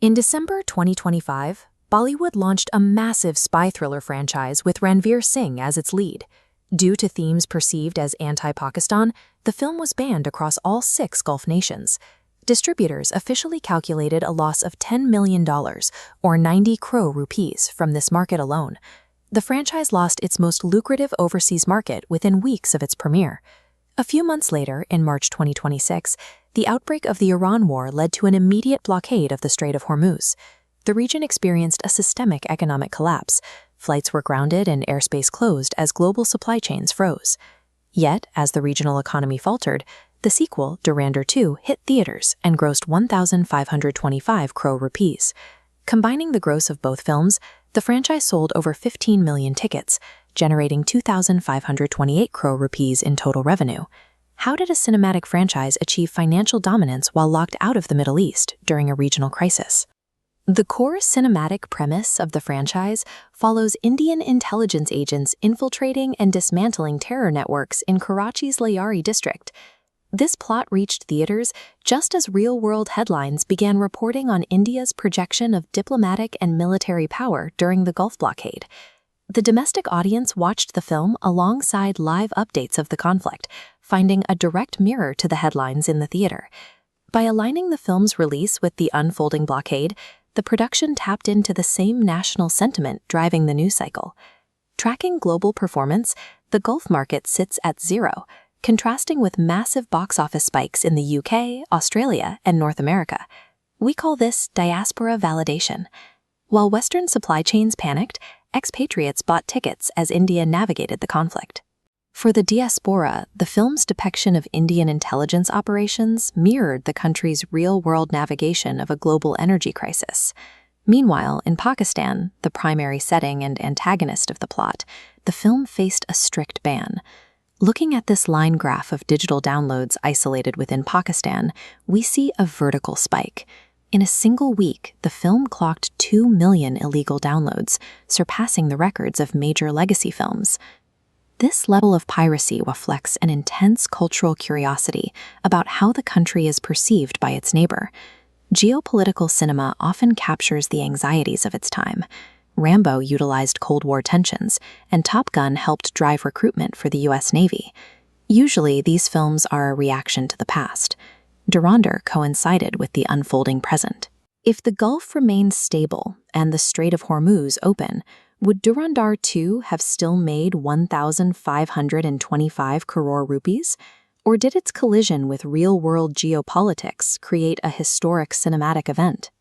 In December 2025, Bollywood launched a massive spy thriller franchise with Ranveer Singh as its lead. Due to themes perceived as anti-Pakistan, the film was banned across all 6 Gulf nations. Distributors officially calculated a loss of $10 million, or 90 crore rupees, from this market alone. The franchise lost its most lucrative overseas market within weeks of its premiere. A few months later, in March 2026, the outbreak of the Iran war led to an immediate blockade of the Strait of Hormuz. The region experienced a systemic economic collapse. Flights were grounded and airspace closed as global supply chains froze. Yet, as the regional economy faltered, the sequel, Dhurandhar 2, hit theaters and grossed 1,525 crore rupees. Combining the gross of both films, the franchise sold over 15 million tickets, generating 2,528 crore rupees in total revenue. How did a cinematic franchise achieve financial dominance while locked out of the Middle East during a regional crisis? The core cinematic premise of the franchise follows Indian intelligence agents infiltrating and dismantling terror networks in Karachi's Layari district. This plot reached theaters just as real-world headlines began reporting on India's projection of diplomatic and military power during the Gulf blockade. The domestic audience watched the film alongside live updates of the conflict, finding a direct mirror to the headlines in the theater. By aligning the film's release with the unfolding blockade, the production tapped into the same national sentiment driving the news cycle. Tracking global performance, the Gulf market sits at 0, contrasting with massive box office spikes in the UK, Australia, and North America. We call this diaspora validation. While Western supply chains panicked, expatriates bought tickets as India navigated the conflict. For the diaspora, the film's depiction of Indian intelligence operations mirrored the country's real-world navigation of a global energy crisis. Meanwhile, in Pakistan, the primary setting and antagonist of the plot, the film faced a strict ban. Looking at this line graph of digital downloads isolated within Pakistan, we see a vertical spike. In a single week, the film clocked 2 million illegal downloads, surpassing the records of major legacy films. This level of piracy reflects an intense cultural curiosity about how the country is perceived by its neighbor. Geopolitical cinema often captures the anxieties of its time. Rambo utilized Cold War tensions, and Top Gun helped drive recruitment for the U.S. Navy. Usually, these films are a reaction to the past. Dhurandhar coincided with the unfolding present. If the Gulf remained stable and the Strait of Hormuz open, would Dhurandhar 2 have still made 1,525 crore rupees? Or did its collision with real-world geopolitics create a historic cinematic event?